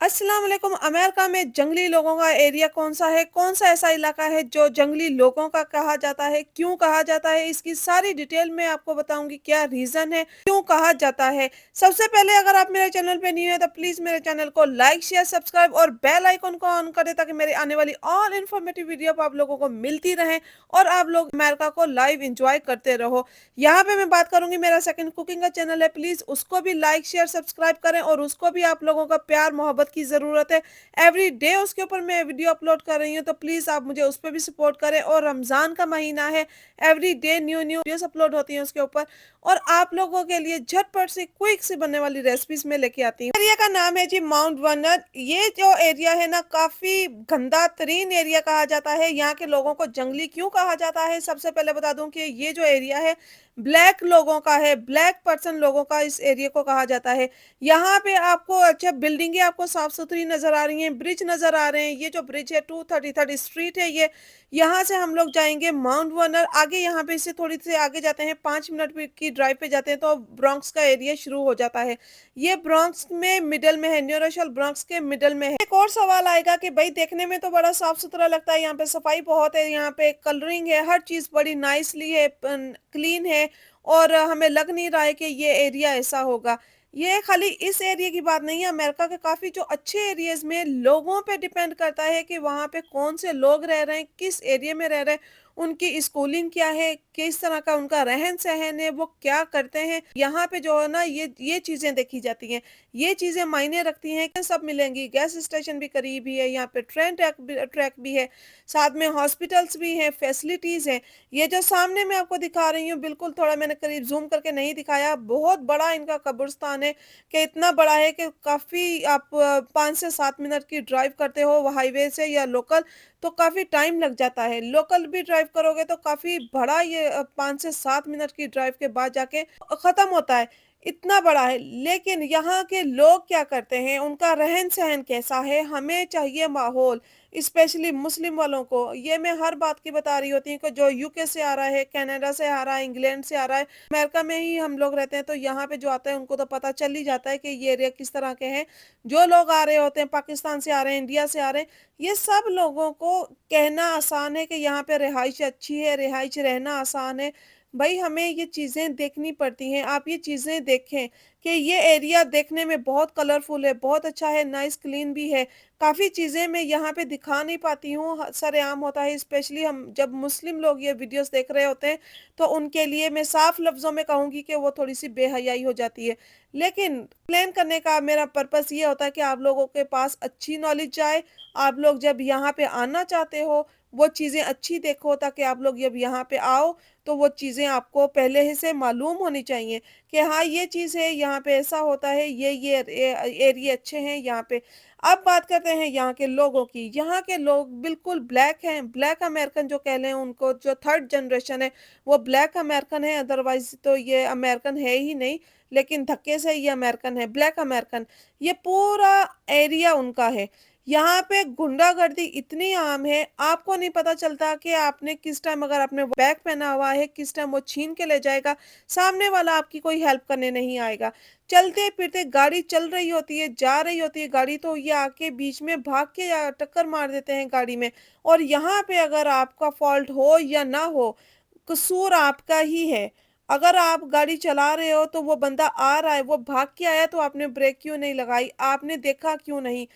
अस्सलाम वालेकुम। अमेरिका में जंगली लोगों का एरिया कौन-सा है? कौन-सा ऐसा इलाका है जो जंगली लोगों का कहा जाता है? क्यों कहा जाता है? इसकी सारी डिटेल मैं आपको बताऊँगी, क्या रीज़न है, क्यों कहा जाता है। सबसे पहले अगर आप मेरे चैनल पे न्यू हैं तो प्लीज़ मेरे चैनल को लाइक, शेयर, सब्सक्राइब और बेल आइकन को ऑन कर दें ताकि मेरी आने वाली ऑल इन्फॉर्मेटिव वीडियो आप लोगों को मिलती रहें और आप लोग अमेरिका को लाइव एन्जॉय करते रहो। यहाँ पे मैं बात करूँगी, मेरा सेकंड कुकिंग का चैनल है, प्लीज़ उसको भी लाइक, शेयर, सब्सक्राइब करें और उसको भी आप लोगों का प्यार, मोहब्बत की ज़रूरत है। एवरी डे उसके ऊपर मैं वीडियो अपलोड कर रही हूँ, तो प्लीज़ आप मुझे उस पे भी सपोर्ट करें और रमज़ान का महीना है, every day new new videos upload होती हैं उसके ऊपर और आप लोगों के लिए झटपट से, क्विक से बनने वाली रेसिपीज़ मैं लेके आती हूँ। एरिया का नाम है जी माउंट वर्नर। ये जो एरिया है ना, काफ़ी गंदा तरीन एरिया कहा जाता है। यहाँ के लोगों को जंगली क्यों कहा जाता है? सबसे पहले बता दूँ कि ये जो एरिया है ब्लैक लोगों का है, ब्लैक पर्सन लोगों का इस एरिया को कहा जाता है। यहाँ पे आपको अच्छा बिल्डिंगें आपको साफ-सुथरी नज़र आ रही हैं, ब्रिज नज़र आ रहे हैं। ये जो ब्रिज है 233 स्ट्रीट है ये, यहाँ से हम लोग जाएँगे माउंट वर्नर। आगे यहाँ पे इससे थोड़ी सी आगे जाते हैं, 5 मिनट की ड्राइव पे जाते हैं तो ब्रोंक्स का एरिया शुरू हो जाता है। ये ब्रोंक्स में मिडल में है, न्यू रोशेल ब्रोंक्स के मिडल में है। एक और सवाल आएगा कि भई देखने में तो बड़ा साफ-सुथरा लगता है, यहाँ पे सफाई बहुत है, यहाँ पे कलरिंग है, हर चीज़ बड़ी नाइसली है, क्लीन है और हमें लग नहीं रहा है कि ये एरिया ऐसा होगा। ये खाली इस एरिया की बात नहीं है, अमेरिका के काफ़ी जो अच्छे एरियाज़ में लोगों पे डिपेंड करता है कि वहाँ पे कौन से लोग रह रहे हैं, किस एरिया में रह रहे हैं, उनकी स्कूलिंग क्या है, किस तरह का उनका रहन-सहन है, वो क्या करते हैं। यहाँ पे जो है ना ये चीज़ें देखी जाती हैं, ये चीज़ें मायने रखती हैं कि सब मिलेंगी। गैस स्टेशन भी करीब ही है, यहाँ पे ट्रैक भी है, साथ में हॉस्पिटल्स भी हैं, फैसिलिटीज़ हैं। ये जो सामने मैं आपको दिखा रही हूँ, बिल्कुल थोड़ा मैंने करीब ज़ूम करके नहीं दिखाया, बहुत बड़ा इनका कब्रिस्तान है कि इतना बड़ा है कि काफ़ी आप 5 से 7 मिनट की ड्राइव करते हो वो हाईवे से या लोकल, तो काफ़ी टाइम लग जाता है। लोकल भी ड्राइव करोगे तो काफ़ी बड़ा ये 5 से 7 मिनट की ड्राइव के बाद जाके ख़त्म होता है, इतना बड़ा है। लेकिन यहाँ के लोग क्या करते हैं, उनका रहन-सहन कैसा है, हमें चाहिए माहौल, स्पेशली मुस्लिम वालों को। ये मैं हर बात की बता रही होती हूँ कि जो यूके से आ रहा है, कनाडा से आ रहा है, इंग्लैंड से आ रहा है, अमेरिका में ही हम लोग रहते हैं, तो यहाँ पे जो आता है उनको तो पता चल ही जाता है कि ये एरिया किस तरह के हैं। जो लोग आ रहे होते हैं, पाकिस्तान से आ रहे हैं, इंडिया से आ रहे हैं, ये सब लोगों को कहना आसान है कि यहाँ पे रिहाइश अच्छी है, रिहाइश रहना आसान है। भई हमें ये चीज़ें देखनी पड़ती हैं। आप ये चीज़ें देखें कि ये एरिया देखने में बहुत कलरफुल है, बहुत अच्छा है, नाइस क्लीन भी है। काफ़ी चीज़ें मैं यहाँ पे दिखा नहीं पाती हूँ, सरेआम होता है, स्पेशली हम जब मुस्लिम लोग ये वीडियोस देख रहे होते हैं, तो उनके लिए मैं साफ लफ्ज़ों में कहूँगी कि वो थोड़ी-सी बेहयाई हो जाती है। लेकिन एक्सप्लेन करने का मेरा पर्पस ये होता है कि आप लोगों के पास अच्छी नॉलेज जाए, आप लोग जब यहाँ पे आना चाहते हो, वो चीज़ें अच्छी देखो ताकि आप लोग जब यहाँ पे आओ, तो वो चीज़ें आपको पहले ही से मालूम होनी चाहिए कि हाँ, ये चीज़ है, यहाँ पे ऐसा होता है, ये एरिया अच्छे हैं यहाँ पे। अब बात करते हैं यहाँ के लोगों की। यहाँ के लोग बिल्कुल ब्लैक हैं, ब्लैक अमेरिकन जो कह लें उनको, जो थर्ड जनरेशन है, वो ब्लैक अमेरिकन है, अदरवाइज़ तो ये अमेरिकन है ही नहीं, लेकिन धक्के से ये अमेरिकन है, ब्लैक अमेरिकन। ये पूरा एरिया उनका है। यहाँ पे गुंडागर्दी इतनी आम है, आपको नहीं पता चलता कि आपने किस टाइम, अगर आपने बैग पहना हुआ है, किस टाइम वो छीन के ले जाएगा, सामने वाला आपकी कोई हेल्प करने नहीं आएगा। चलते-फिरते गाड़ी चल रही होती है, जा रही होती है गाड़ी, तो ये आके बीच में भाग के या टक्कर मार देते हैं गाड़ी में। और यहाँ पे अगर आपका फ़ॉल्ट हो या ना हो, कसूर आपका ही है। अगर आप गाड़ी चला रहे हो तो वो बंदा आ रहा है, वो भाग के आया तो आपने ब्रेक क्यों नहीं लगाई? आपने देखा क्यों नहीं?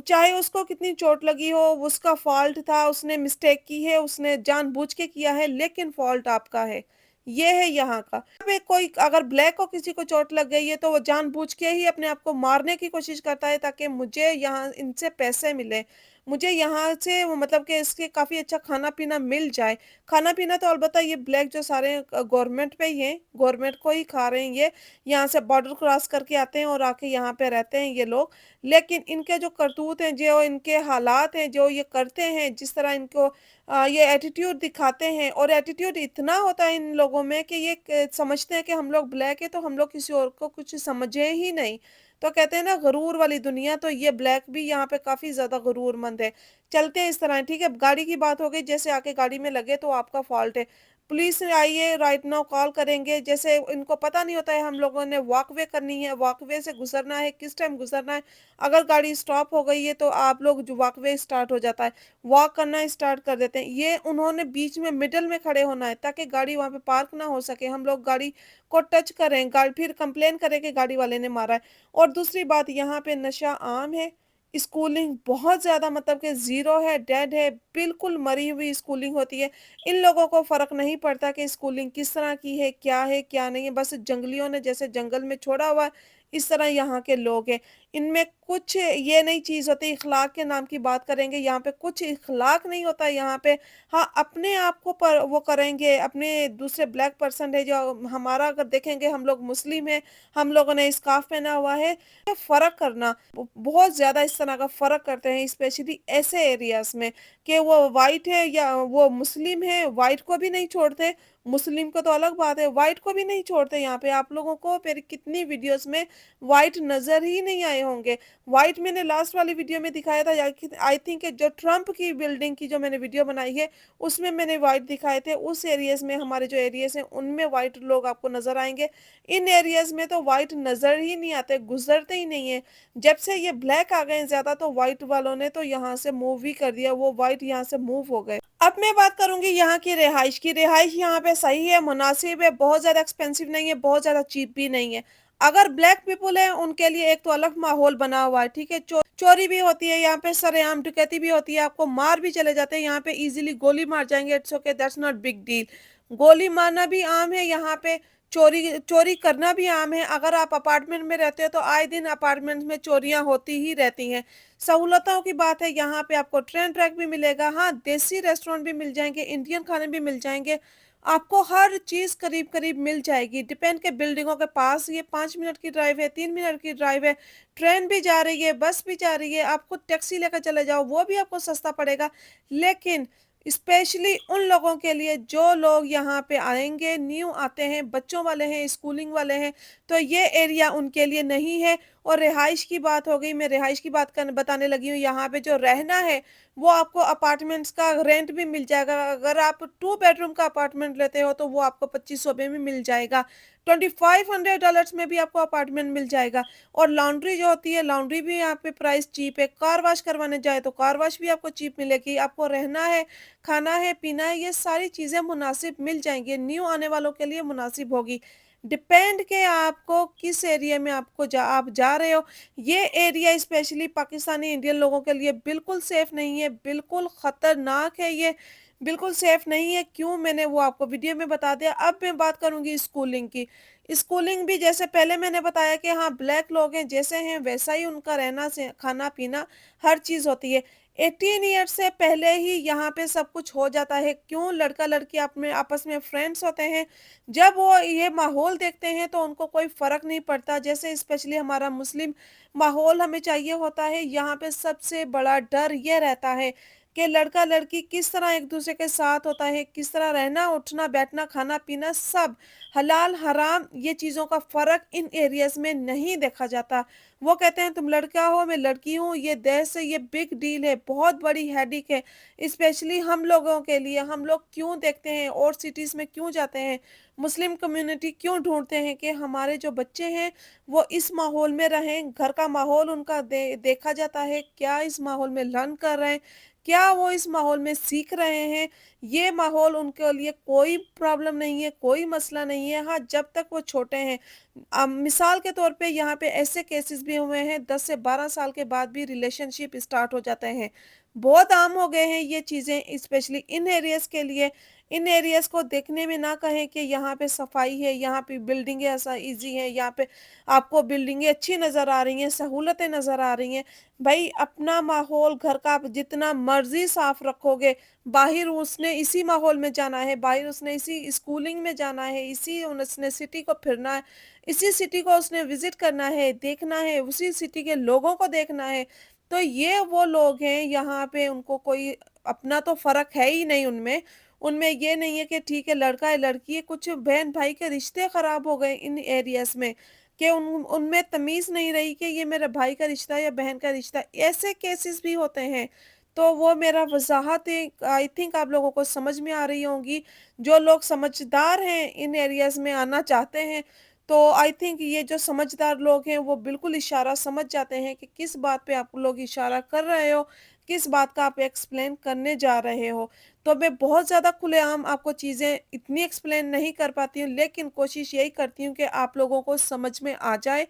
चाहे उसको कितनी चोट लगी हो, उसका फ़ॉल्ट था, उसने मिस्टेक की है, उसने जानबूझ के किया है, लेकिन फ़ॉल्ट आपका है। ये है यहाँ का। यहाँ पे कोई अगर ब्लैक को किसी को चोट लग गई है तो वो जानबूझ के ही अपने आप को मारने की कोशिश करता है ताकि मुझे यहाँ इनसे पैसे मिलें। मुझे यहाँ से वो मतलब कि इसके काफ़ी अच्छा खाना-पीना मिल जाए। खाना-पीना तो अलबत्ता ये ब्लैक जो सारे गवर्नमेंट पे ही हैं, गवर्नमेंट को ही खा रहे हैं ये। यहाँ से बॉर्डर क्रॉस करके आते हैं और आके यहाँ पे रहते हैं ये लोग। लेकिन इनके जो करतूत हैं, जो इनके हालात हैं, जो ये करते हैं, जिस तरह इनको ये एटीट्यूड दिखाते हैं और एटीट्यूड इतना होता है इन लोगों में कि ये समझते हैं कि हम लोग ब्लैक है तो हम लोग किसी और को कुछ समझे ही नहीं। तो कहते हैं ना गुरूर वाली दुनिया, तो ये ब्लैक भी यहाँ पे काफ़ी ज़्यादा गुरूरमंद है। चलते हैं इस तरह, ठीक है? गाड़ी की बात हो गई, जैसे आके गाड़ी में लगे तो आपका फ़ॉल्ट है। पुलिस आई है राइट नाउ कॉल करेंगे, जैसे इनको पता नहीं होता है हम लोगों ने वॉकवे करनी है, वॉकवे से गुजरना है, किस टाइम गुजरना है। अगर गाड़ी स्टॉप हो गई है तो आप लोग जो वॉकवे स्टार्ट हो जाता है, वॉक करना स्टार्ट कर देते हैं। ये उन्होंने बीच में मिडल में खड़े होना है ताकि गाड़ी वहां पे पार्क ना हो सके, हम लोग गाड़ी को टच करें, गाड़ी फिर कंप्लेन करें कि गाड़ी वाले ने मारा है। और दूसरी बात, यहाँ पे नशा आम है, स्कूलिंग बहुत ज़्यादा मतलब कि ज़ीरो है, डेड है, बिल्कुल मरी हुई स्कूलिंग होती है। इन लोगों को फ़र्क नहीं पड़ता कि स्कूलिंग किस तरह की है, क्या नहीं है, बस जंगलियों ने जैसे जंगल में छोड़ा हुआ है, इस तरह यहाँ के लोग हैं। इनमें कुछ ये नई चीज़ होती है, इखलाक के नाम की बात करेंगे, यहाँ पे कुछ इखलाक नहीं होता यहाँ पे। हाँ, अपने आप को पर वो करेंगे, अपने दूसरे ब्लैक पर्सन है जो हमारा अगर देखेंगे, हम लोग मुस्लिम हैं, हम लोगों ने स्कार्फ पहना हुआ है, फ़र्क करना बहुत ज़्यादा इस तरह का फ़र्क करते हैं, स्पेशली ऐसे एरियाज़ में कि वो व्हाइट है या वो मुस्लिम है, व्हाइट को भी नहीं छोड़ते, मुस्लिम को तो अलग बात है, व्हाइट को भी नहीं छोड़ते यहाँ पे। आप लोगों को फिर कितनी वीडियोज़ में व्हाइट नज़र ही नहीं आए होंगे। व्हाइट मैंने लास्ट वाली वीडियो में दिखाया था, या कि आई थिंक जो ट्रम्प की बिल्डिंग की जो मैंने वीडियो बनाई है, उसमें मैंने व्हाइट दिखाए थे। उस एरियाज़ में हमारे जो एरियाज़ हैं, उनमें व्हाइट लोग आपको नज़र आएँगे। इन एरियाज़ में तो व्हाइट नज़र ही नहीं आते, गुज़रते ही नहीं हैं। जब से ये ब्लैक आ गए हैं ज़्यादा, तो व्हाइट वालों ने तो यहाँ से मूव ही कर दिया, वो व्हाइट यहाँ से मूव हो गए। अब मैं बात करूँगी यहाँ की रिहाइश की। रिहाइश यहाँ पे सही है, मुनासिब है, बहुत ज़्यादा एक्सपेंसिव नहीं है, बहुत ज़्यादा चीप भी नहीं है। अगर ब्लैक पीपल है, उनके लिए एक तो अलग माहौल बना हुआ है, ठीक है? चोरी भी होती है यहाँ पे, सरेआम डकैती भी होती है, आपको मार भी चले जाते हैं यहाँ पे, इज़िली गोली मार जाएँगे, it's okay, that's not big deal. गोली मारना भी आम है यहाँ पे, चोरी चोरी करना भी आम है। अगर आप अपार्टमेंट में रहते हो तो आए दिन अपार्टमेंट में चोरियाँ होती ही रहती हैं। सहूलतों की बात है, यहाँ पे आपको ट्रेन ट्रैक भी मिलेगा, हाँ, देसी रेस्टोरेंट भी मिल जाएँगे, इंडियन खाने भी मिल जाएँगे। आपको हर चीज़ करीब-करीब मिल जाएगी। डिपेंड के बिल्डिंगों के पास ये 5 मिनट की ड्राइव है, 3 मिनट की ड्राइव है, ट्रेन भी जा रही है, बस भी जा रही है, आपको टैक्सी लेकर चले जाओ, वो भी आपको सस्ता पड़ेगा। लेकिन स्पेशली उन लोगों के लिए जो लोग यहाँ पे आएँगे, न्यू आते हैं, बच्चों वाले हैं, स्कूलिंग वाले हैं, तो ये एरिया उनके लिए नहीं है। और रिहाइश की बात हो गई, मैं रिहाइश की बात बताने लगी हूँ, यहाँ पे जो रहना है, वो आपको अपार्टमेंट्स का रेंट भी मिल जाएगा। अगर आप 2 बेडरूम का अपार्टमेंट लेते हो, तो वो आपको 2500 में भी मिल जाएगा। $2500 में भी आपको अपार्टमेंट मिल जाएगा। और लॉन्ड्री जो होती है, लॉन्ड्री भी यहाँ पे प्राइस चीप है। कार वॉश करवाने जाए तो कार वॉश भी आपको चीप मिलेगी। आपको रहना है, खाना है, पीना है, ये सारी चीज़ें मुनासिब मिल जाएँगी। न्यू आने वालों के लिए मुनासिब होगी। डिपेंड के आपको किस एरिया में आप जा रहे हो। ये एरिया स्पेशली पाकिस्तानी इंडियन लोगों के लिए बिल्कुल सेफ नहीं है, बिल्कुल खतरनाक है ये, बिल्कुल सेफ नहीं है। क्यों, मैंने वो आपको वीडियो में बता दिया। अब मैं बात करूँगी स्कूलिंग की। स्कूलिंग भी जैसे पहले मैंने बताया कि हाँ, ब्लैक लोग हैं, जैसे हैं वैसा ही उनका रहना से खाना-पीना हर चीज़ होती है। 18 ईयर्स से पहले ही यहाँ पे सब कुछ हो जाता है। क्यों, लड़का-लड़की अपने आपस में फ्रेंड्स होते हैं। जब वो ये माहौल देखते हैं तो उनको कोई फ़र्क नहीं पड़ता। जैसे स्पेशली हमारा मुस्लिम माहौल हमें चाहिए होता है, यहाँ पे सबसे बड़ा डर ये रहता है कि लड़का-लड़की किस तरह एक-दूसरे के साथ होता है, किस तरह रहना, उठना, बैठना, खाना-पीना सब, हलाल-हराम ये चीज़ों का फ़र्क इन एरियाज़ में नहीं देखा जाता। वो कहते हैं तुम लड़का हो, मैं लड़की हूँ, ये दहेज है, ये बिग डील है, बहुत बड़ी हेडेक है। स्पेशली हम लोगों के लिए, हम लोग क्यों देखते हैं और सिटीज़ में क्यों जाते हैं, मुस्लिम कम्युनिटी क्यों ढूँढते हैं कि हमारे जो बच्चे हैं, वो इस माहौल में रहें, घर का माहौल उनका देखा जाता है, क्या इस माहौल में लर्न कर रहे हैं, क्या वो इस माहौल में सीख रहे हैं। ये माहौल उनके लिए कोई प्रॉब्लम नहीं है, कोई मसला नहीं है। हाँ, जब तक वो छोटे हैं। मिसाल के तौर पे यहाँ पे ऐसे केसेस भी हुए हैं, 10 से 12 साल के बाद भी रिलेशनशिप स्टार्ट हो जाते हैं। बहुत आम हो गए हैं ये चीज़ें, स्पेशली इन एरियाज़ के लिए। इन एरियाज़ को देखने में ना कहें कि यहाँ पे सफाई है, यहाँ पे बिल्डिंगें ऐसा ईज़ी हैं, यहाँ पे आपको बिल्डिंगें अच्छी नज़र आ रही हैं, सहूलतें नज़र आ रही हैं। भई अपना माहौल घर का आप जितना मर्ज़ी साफ़ रखोगे, बाहर उसने इसी माहौल में जाना है, बाहर उसने इसी स्कूलिंग में जाना है, इसी उसने सिटी को फिरना है, इसी सिटी को उसने विज़िट करना है, देखना है, उसी सिटी के लोगों को देखना है। तो ये वो लोग हैं यहाँ पे, उनको कोई अपना तो फ़र्क है ही नहीं उनमें। उनमें ये नहीं है कि ठीक है लड़का है, लड़की है, कुछ बहन-भाई के रिश्ते ख़राब हो गए इन एरियाज़ में कि उनमें तमीज़ नहीं रही कि ये मेरे भाई का रिश्ता है या बहन का रिश्ता है। ऐसे केसेस भी होते हैं। तो वो मेरा वज़ाहत आई थिंक आप लोगों को समझ में आ रही होंगी। जो लोग समझदार हैं, इन एरियाज़ में आना चाहते हैं, तो आई थिंक ये जो समझदार लोग हैं, वो बिल्कुल इशारा समझ जाते हैं कि किस बात पे आप लोग इशारा कर रहे हो, किस बात का आप एक्सप्लेन करने जा रहे हो। तो मैं बहुत ज़्यादा खुलेआम आपको चीज़ें इतनी एक्सप्लेन नहीं कर पाती हूँ, लेकिन कोशिश यही करती हूँ कि आप लोगों को समझ में आ जाए।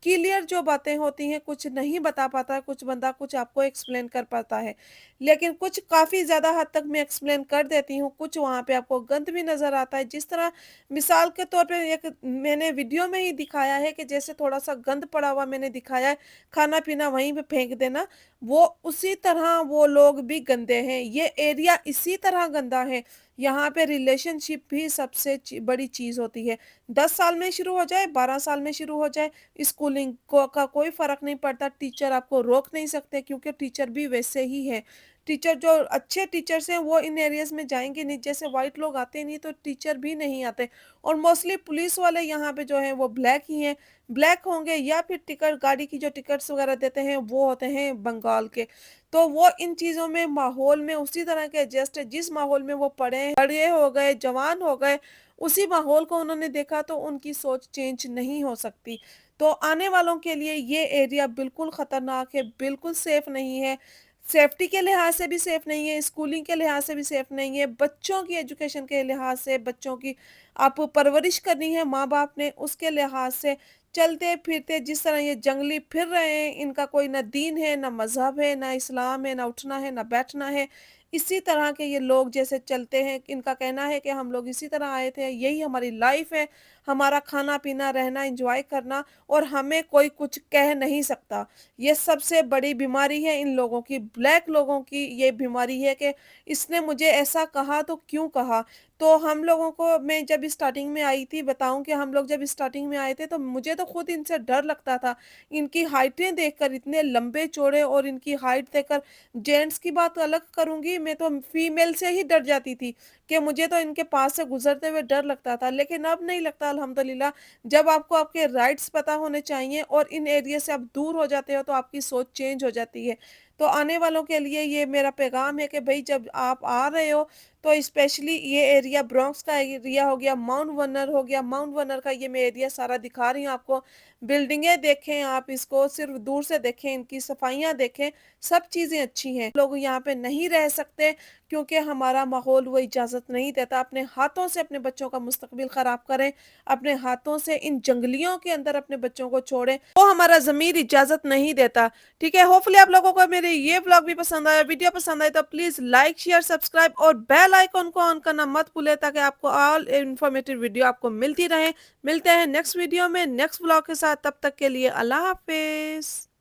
क्लियर जो बातें होती हैं, कुछ नहीं बता पाता है, कुछ बंदा कुछ आपको एक्सप्लेन कर पाता है। लेकिन कुछ काफ़ी ज़्यादा हद तक मैं एक्सप्लेन कर देती हूँ, कुछ वहाँ पे आपको गंद भी नज़र आता है। जिस तरह मिसाल के तौर पे एक मैंने वीडियो में ही दिखाया है कि जैसे थोड़ा-सा गंद पड़ा हुआ मैंने दिखाया है, खाना-पीना वहीं पे फेंक देना, वो उसी तरह वो लोग भी गंदे हैं। ये एरिया इसी तरह गंदा है। यहाँ पे रिलेशनशिप भी सबसे बड़ी चीज़ होती है। 10 साल में शुरू हो जाए, 12 साल में शुरू हो जाए, स्कूलिंग को का कोई फ़र्क नहीं पड़ता। टीचर आपको रोक नहीं सकते क्योंकि टीचर भी वैसे ही है। टीचर जो अच्छे टीचर्स हैं वो इन एरियाज़ में जाएँगे नहीं, जैसे व्हाइट लोग आते नहीं तो टीचर भी नहीं आते। और मोस्टली पुलिस वाले यहाँ पे जो हैं वो ब्लैक ही हैं। ब्लैक होंगे या फिर टिकट गाड़ी की जो टिकट्स वग़ैरह देते हैं वो होते हैं बंगाल के। तो वो इन चीज़ों में माहौल में उसी तरह के एडजस्ट है, जिस माहौल में वो बड़े हो गए, जवान हो गए, उसी माहौल को उन्होंने देखा तो उनकी सोच चेंज नहीं हो सकती। तो आने वालों के लिए ये एरिया बिल्कुल खतरनाक है, बिल्कुल सेफ नहीं है। सेफ्टी के लिहाज से भी सेफ नहीं है, स्कूलिंग के लिहाज से भी सेफ नहीं है, बच्चों की एजुकेशन के लिहाज से, बच्चों की आप परवरिश करनी है माँ-बाप ने, उसके लिहाज से, चलते-फिरते जिस तरह ये जंगली फिर रहे हैं, इनका कोई ना दीन है, ना मज़हब है, ना इस्लाम है, ना उठना है, ना बैठना है। इसी तरह के ये लोग जैसे चलते हैं, इनका कहना है कि हम लोग इसी तरह आए थे, यही हमारी लाइफ़ है, हमारा खाना-पीना, रहना, एन्जॉय करना और हमें कोई कुछ कह नहीं सकता। ये सबसे बड़ी बीमारी है इन लोगों की, ब्लैक लोगों की ये बीमारी है कि इसने मुझे ऐसा कहा तो क्यों कहा? तो हम लोगों को मैं जब स्टार्टिंग में आई थी बताऊँ कि हम लोग जब स्टार्टिंग में आए थे तो मुझे तो खुद इनसे डर लगता था। इनकी हाइटें देखकर इतने लंबे-चौड़े और इनकी हाइट देखकर जेंट्स की बात अलग करूँगी, मैं तो फीमेल से ही डर जाती थी कि मुझे तो इनके पास से गुज़रते हुए डर लगता था। लेकिन अब नहीं लगता अल्हम्दुलिल्लाह, जब आपको आपके राइट्स पता होने चाहिए और इन एरिया से आप दूर हो जाते हो तो आपकी सोच चेंज हो जाती है। तो आने वालों के लिए ये मेरा पैगाम है कि भई जब आप आ रहे हो तो स्पेशली ये एरिया ब्रोंक्स का एरिया हो गया, माउंट वर्नर हो गया, माउंट वर्नर का ये मैं एरिया सारा दिखा रही हूँ आपको। बिल्डिंगें देखें आप इसको सिर्फ़ दूर से देखें, इनकी सफाइयाँ देखें, सब चीज़ें अच्छी हैं। लोग यहाँ पे नहीं रह सकते क्योंकि हमारा माहौल वो इजाज़त नहीं देता। अपने हाथों से अपने बच्चों का मुस्तकबिल ख़राब करें, अपने हाथों से इन जंगलियों के अंदर अपने बच्चों को छोड़ें, वो हमारा ज़मीर इजाज़त नहीं देता। ठीक है? होपफुली आप लोगों को मेरे ये व्लॉग भी पसंद आया, वीडियो पसंद आई तो प्लीज़ लाइक, शेयर, सब्सक्राइब और बेल आइकन को ऑन करना मत भूलें ताकि आपको ऑल इन्फॉर्मेटिव वीडियो आपको मिलती रहे। मिलते हैं नेक्स्ट वीडियो में, नेक्स्ट व्लॉग के साथ, तब तक के लिए अल्लाह हाफ़िज़।